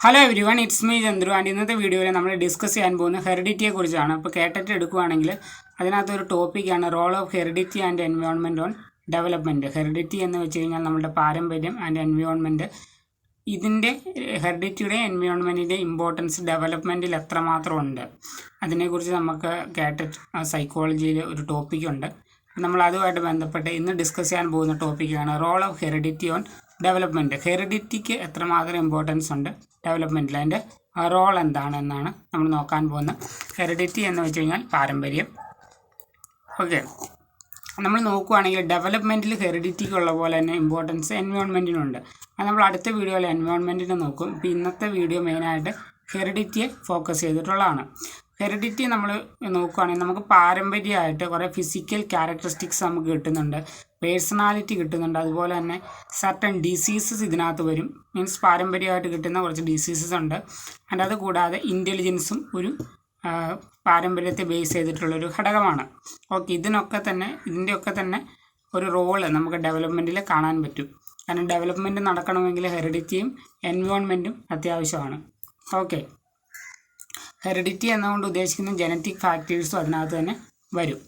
Hello every one, it's me Chandru. And ഇന്നത്തെ വീഡിയോയിൽ നമ്മൾ ഡിസ്കസ് ചെയ്യാൻ പോകുന്ന ഹെറിഡിറ്റിയെ കുറിച്ചാണ്. ഇപ്പോൾ കേട്ടിട്ട് എടുക്കുകയാണെങ്കിൽ അതിനകത്തൊരു ടോപ്പിക്കാണ് role of heredity and environment on development. Heredity എന്ന് വെച്ച് കഴിഞ്ഞാൽ നമ്മുടെ പാരമ്പര്യം ആൻഡ് എൻവയോൺമെൻറ്റ്. ഇതിൻ്റെ ഹെറിഡിറ്റിയുടെ എൻവയോൺമെൻറ്റിൻ്റെ ഇമ്പോർട്ടൻസ് ഡെവലപ്മെൻറ്റിൽ എത്രമാത്രം ഉണ്ട് അതിനെക്കുറിച്ച് നമുക്ക് കേട്ടിട്ട് സൈക്കോളജിയിൽ ഒരു ടോപ്പിക്കുണ്ട്. നമ്മൾ അതുമായിട്ട് ബന്ധപ്പെട്ട് ഇന്ന് ഡിസ്കസ് ചെയ്യാൻ പോകുന്ന ടോപ്പിക്കാണ് role of heredity on development. ഹെറിഡിറ്റിക്ക് എത്രമാത്രം ഇമ്പോർട്ടൻസ് ഉണ്ട് ഡെവലപ്മെൻറ്റിൽ, അതിൻ്റെ റോൾ എന്താണെന്നാണ് നമ്മൾ നോക്കാൻ പോകുന്നത്. ഹെറിഡിറ്റി എന്ന് വെച്ച് കഴിഞ്ഞാൽ പാരമ്പര്യം. ഓക്കെ, നമ്മൾ നോക്കുകയാണെങ്കിൽ ഡെവലപ്മെൻറ്റിൽ ഹെറിഡിറ്റിക്കുള്ള പോലെ തന്നെ ഇമ്പോർട്ടൻസ് എൻവയോൺമെൻറ്റിനുണ്ട്. അത് നമ്മൾ അടുത്ത വീഡിയോയിൽ എൻവയോൺമെൻറ്റിനെ നോക്കും. ഇപ്പോൾ ഇന്നത്തെ വീഡിയോ മെയിനായിട്ട് ഹെറിഡിറ്റിയെ ഫോക്കസ് ചെയ്തിട്ടുള്ളതാണ്. ഹെറിഡിറ്റി നമ്മൾ നോക്കുകയാണെങ്കിൽ നമുക്ക് പാരമ്പര്യമായിട്ട് കുറേ ഫിസിക്കൽ ക്യാരക്ടറിസ്റ്റിക്സ് നമുക്ക് കിട്ടുന്നുണ്ട്, പേഴ്സണാലിറ്റി കിട്ടുന്നുണ്ട്, അതുപോലെ തന്നെ സർട്ടൺ ഡിസീസസ് ഇതിനകത്ത് വരും. മീൻസ് പാരമ്പര്യമായിട്ട് കിട്ടുന്ന കുറച്ച് ഡിസീസസ് ഉണ്ട്. ആൻഡ് അത് കൂടാതെ ഇൻ്റലിജൻസും ഒരു പാരമ്പര്യത്തെ ബേസ് ചെയ്തിട്ടുള്ളൊരു ഘടകമാണ്. ഓക്കെ, ഇതിൻ്റെയൊക്കെ തന്നെ ഒരു റോള് നമുക്ക് ഡെവലപ്മെൻറ്റിൽ കാണാൻ പറ്റും. കാരണം ഡെവലപ്മെൻറ്റ് നടക്കണമെങ്കിൽ ഹെറിഡിറ്റിയും എൻവയോൺമെൻറ്റും അത്യാവശ്യമാണ്. ഓക്കെ, ഹെറിഡിറ്റി എന്നുകൊണ്ട് ഉദ്ദേശിക്കുന്ന ജനറ്റിക് ഫാക്ടേഴ്സും അതിനകത്ത് തന്നെ വരും.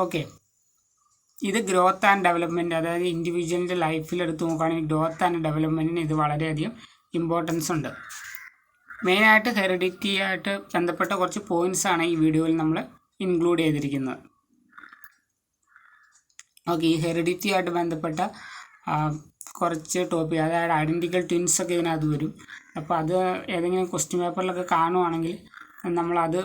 ഓക്കെ, ഇത് ഗ്രോത്ത് ആൻഡ് ഡെവലപ്മെൻറ്റ്, അതായത് ഇൻഡിവിജ്വലിൻ്റെ ലൈഫിൽ എടുത്ത് നോക്കുകയാണെങ്കിൽ ഗ്രോത്ത് ആൻഡ് ഡെവലപ്മെൻറ്റിന് ഇത് വളരെയധികം ഇമ്പോർട്ടൻസ് ഉണ്ട്. മെയിനായിട്ട് ഹെറിഡിറ്റിയായിട്ട് ബന്ധപ്പെട്ട കുറച്ച് പോയിൻറ്റ്സാണ് ഈ വീഡിയോയിൽ നമ്മൾ ഇൻക്ലൂഡ് ചെയ്തിരിക്കുന്നത്. ഓക്കെ, ഈ ഹെറിഡിറ്റിയായിട്ട് ബന്ധപ്പെട്ട കുറച്ച് ടോപ്പിക്, അതായത് ഐഡൻറ്റിക്കൽ ട്വിൻസൊക്കെ ഇതിനകത്ത് വരും. അപ്പോൾ അത് ഏതെങ്കിലും ക്വസ്റ്റ്യൻ പേപ്പറിലൊക്കെ കാണുവാണെങ്കിൽ നമ്മളത്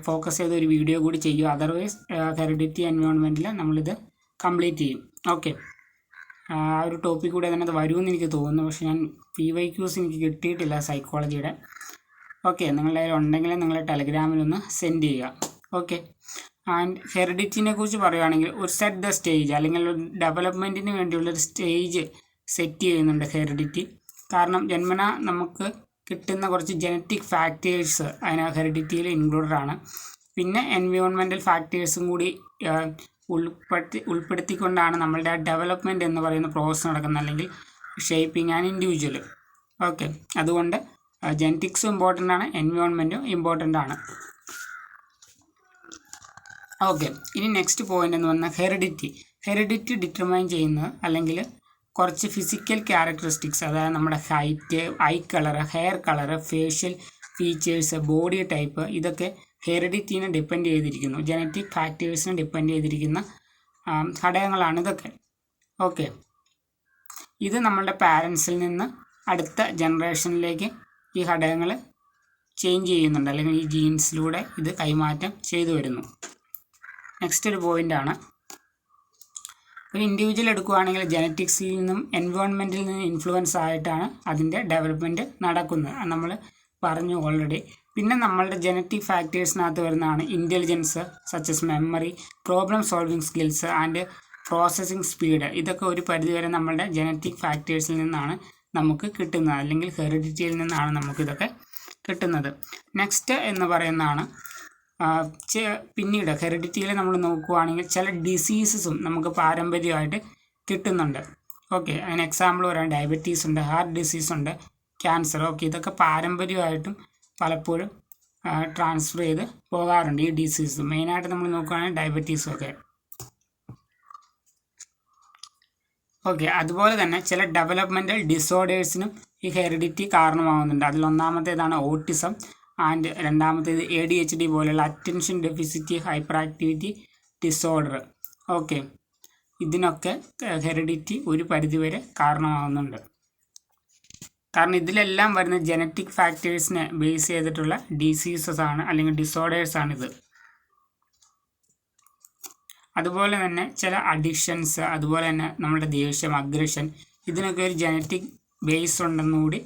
ഫോക്കസ് ചെയ്ത ഒരു വീഡിയോ കൂടി ചെയ്യും. അതർവൈസ് ഹെറിഡിറ്റി എൻവയോൺമെൻറ്റിൽ നമ്മളിത് കംപ്ലീറ്റ് ചെയ്യും. ഓക്കെ, ആ ഒരു ടോപ്പിക് കൂടി അതിനകത്ത് വരുമെന്ന് എനിക്ക് തോന്നുന്നു. പക്ഷേ ഞാൻ PYQs എനിക്ക് കിട്ടിയിട്ടില്ല സൈക്കോളജിയുടെ. ഓക്കെ, നിങ്ങളുടെ കയ്യിൽ ഉണ്ടെങ്കിൽ നിങ്ങൾ ടെലഗ്രാമിലൊന്ന് സെൻഡ് ചെയ്യുക. ഓക്കെ, ആൻഡ് ഹെറിഡിറ്റിനെ കുറിച്ച് പറയുകയാണെങ്കിൽ ഒരു സെറ്റ് ദ സ്റ്റേജ്, അല്ലെങ്കിൽ ഡെവലപ്മെൻറ്റിന് വേണ്ടിയുള്ളൊരു സ്റ്റേജ് സെറ്റ് ചെയ്യുന്നുണ്ട് ഹെറിഡിറ്റി. കാരണം ജന്മന നമുക്ക് കിട്ടുന്ന കുറച്ച് ജനറ്റിക് ഫാക്ടേഴ്സ് അതിന് ഹെറിഡിറ്റിയിൽ ഇൻക്ലൂഡഡ് ആണ്. പിന്നെ എൻവയോൺമെൻറ്റൽ ഫാക്ടേഴ്സും കൂടി ഉൾപ്പെടുത്തിക്കൊണ്ടാണ് നമ്മളുടെ ഡെവലപ്മെൻറ്റ് എന്ന് പറയുന്ന പ്രോസസ്സ് നടക്കുന്നത്, അല്ലെങ്കിൽ ഷേപ്പിംഗ് ആൻഡ് ഇൻഡിവിജ്വൽ. ഓക്കെ, അതുകൊണ്ട് ജനറ്റിക്സും ഇമ്പോർട്ടൻ്റ് ആണ്, എൻവയോൺമെൻറ്റും ഇമ്പോർട്ടൻ്റ് ആണ്. ഓക്കെ, ഇനി നെക്സ്റ്റ് പോയിൻ്റ് എന്ന് പറഞ്ഞാൽ ഹെറിഡിറ്റി ഡിറ്റർമൈൻ ചെയ്യുന്നത് അല്ലെങ്കിൽ കുറച്ച് ഫിസിക്കൽ ക്യാരക്ടറിസ്റ്റിക്സ്, അതായത് നമ്മുടെ height, I colour, hair colour, facial features, body type, ഇതൊക്കെ ഹെറിഡിറ്റിനെ ഡിപ്പെൻഡ് ചെയ്തിരിക്കുന്നു. ജനറ്റിക് ഫാക്ടേഴ്സിനെ ഡിപ്പെൻഡ് ചെയ്തിരിക്കുന്ന ഘടകങ്ങളാണ് ഇതൊക്കെ. ഓക്കെ, ഇത് നമ്മളുടെ പാരൻസിൽ നിന്ന് അടുത്ത ജനറേഷനിലേക്ക് ഈ ഘടകങ്ങൾ ചേഞ്ച് ചെയ്യുന്നുണ്ട്, അല്ലെങ്കിൽ ഈ ജീൻസിലൂടെ ഇത് കൈമാറ്റം ചെയ്തു വരുന്നു. നെക്സ്റ്റ് ഒരു പോയിൻ്റാണ്, ഒരു ഇൻഡിവിജ്വൽ എടുക്കുകയാണെങ്കിൽ ജനറ്റിക്സിൽ നിന്നും എൻവയോൺമെൻറ്റിൽ നിന്നും ഇൻഫ്ലുവൻസ് ആയിട്ടാണ് അതിൻ്റെ ഡെവലപ്മെൻറ്റ് നടക്കുന്നത്, നമ്മൾ പറഞ്ഞു ഓൾറെഡി. പിന്നെ നമ്മളുടെ ജനറ്റിക് ഫാക്ടേഴ്സിനകത്ത് വരുന്നതാണ് intelligence, such as memory, problem solving skills and processing speed. ഇതൊക്കെ ഒരു പരിധിവരെ നമ്മളുടെ ജനറ്റിക് ഫാക്ടേഴ്സിൽ നിന്നാണ് നമുക്ക് കിട്ടുന്നത്, അല്ലെങ്കിൽ ഹെറിഡിറ്റിയിൽ നിന്നാണ് നമുക്കിതൊക്കെ കിട്ടുന്നത്. നെക്സ്റ്റ് എന്ന് പറയുന്നതാണ് പിന്നീട് ഹെറിഡിറ്റിയിൽ നമ്മൾ നോക്കുകയാണെങ്കിൽ ചില ഡിസീസസും നമുക്ക് പാരമ്പര്യമായിട്ട് കിട്ടുന്നുണ്ട്. ഓക്കെ, അതിന് എക്സാമ്പിൾ പറയാൻ ഡയബറ്റീസ് ഉണ്ട്, ഹാർട്ട് ഡിസീസ് ഉണ്ട്, ക്യാൻസർ. ഓക്കെ, ഇതൊക്കെ പാരമ്പര്യമായിട്ടും പലപ്പോഴും ട്രാൻസ്ഫർ ചെയ്ത് പോകാറുണ്ട് ഈ ഡിസീസ്. മെയിനായിട്ട് നമ്മൾ നോക്കുകയാണെങ്കിൽ ഡയബറ്റീസും ഒക്കെ. ഓക്കെ, അതുപോലെ തന്നെ ചില ഡെവലപ്മെൻറ്റൽ ഡിസോർഡേഴ്സിനും ഈ ഹെറിഡിറ്റി കാരണമാകുന്നുണ്ട്. അതിലൊന്നാമത്തേതാണ് ഓട്ടിസം, ആൻഡ് രണ്ടാമത്തേത് ADHD പോലെയുള്ള attention deficit hyper activity disorder. Okay, ഇതിനൊക്കെ ഹെറിഡിറ്റി ഒരു പരിധിവരെ കാരണമാകുന്നുണ്ട്. കാരണം ഇതിലെല്ലാം വരുന്ന ജനറ്റിക് ഫാക്ടേഴ്സിനെ ബേസ് ചെയ്തിട്ടുള്ള ഡിസീസസ് ആണ്, അല്ലെങ്കിൽ ഡിസോർഡേഴ്സാണിത്. അതുപോലെ തന്നെ ചില അഡിക്ഷൻസ്, അതുപോലെ തന്നെ നമ്മുടെ ദേഷ്യം, അഗ്രഷൻ, ഇതിനൊക്കെ ഒരു ജനറ്റിക് ബേസ് ഉണ്ടെന്നുകൂടി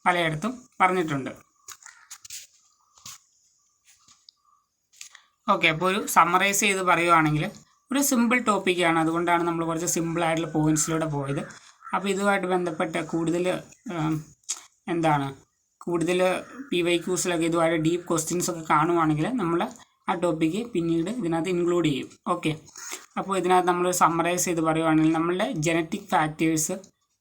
പലയിടത്തും പറഞ്ഞിട്ടുണ്ട്. ഓക്കെ, അപ്പോൾ ഒരു സമ്മറൈസ് ചെയ്ത് പറയുവാണെങ്കിൽ ഒരു സിമ്പിൾ ടോപ്പിക്കാണ്, അതുകൊണ്ടാണ് നമ്മൾ കുറച്ച് സിമ്പിളായിട്ടുള്ള പോയിൻറ്റ്സിലൂടെ പോയത്. അപ്പോൾ ഇതുമായിട്ട് ബന്ധപ്പെട്ട കൂടുതൽ PYQസിലൊക്കെ ഇതുമായിട്ട് ഡീപ്പ് ക്വസ്റ്റ്യൻസൊക്കെ കാണുവാണെങ്കിൽ നമ്മൾ ആ ടോപ്പിക്ക് പിന്നീട് ഇതിനകത്ത് ഇൻക്ലൂഡ് ചെയ്യും. ഓക്കെ, അപ്പോൾ ഇതിനകത്ത് നമ്മൾ സമ്മറൈസ് ചെയ്ത് പറയുവാണെങ്കിൽ നമ്മളുടെ ജനറ്റിക് ഫാക്ടേഴ്സ്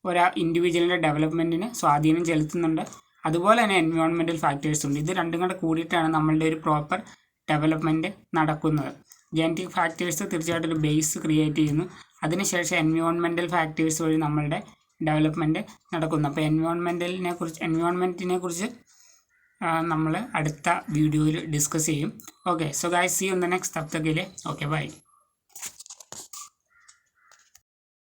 ഒരു ഇൻഡിവിജ്വലിൻ്റെ ഡെവലപ്മെൻറ്റിന് സ്വാധീനം ചെലുത്തുന്നുണ്ട്. അതുപോലെ തന്നെ എൻവയോൺമെൻറ്റൽ ഫാക്ടേഴ്സ് ഉണ്ട്. ഇത് രണ്ടും കൂടെ കൂടിയിട്ടാണ് നമ്മളുടെ ഒരു പ്രോപ്പർ ഡെവലപ്മെൻറ്റ് നടക്കുന്നത്. ജനറ്റിക് ഫാക്ടേഴ്സ് തീർച്ചയായിട്ടും ഒരു ബേസ് ക്രിയേറ്റ് ചെയ്യുന്നു. അതിനുശേഷം എൻവയോൺമെൻറ്റൽ ഫാക്ടേഴ്സ് വഴി നമ്മളുടെ ഡെവലപ്മെൻറ്റ് നടക്കുന്നു. അപ്പോൾ എൻവയോൺമെൻറ്റിനെ കുറിച്ച് നമ്മൾ അടുത്ത വീഡിയോയിൽ ഡിസ്കസ് ചെയ്യും. Okay, so guys, see you in the next. തബ് തക് के लिए ओके बाय.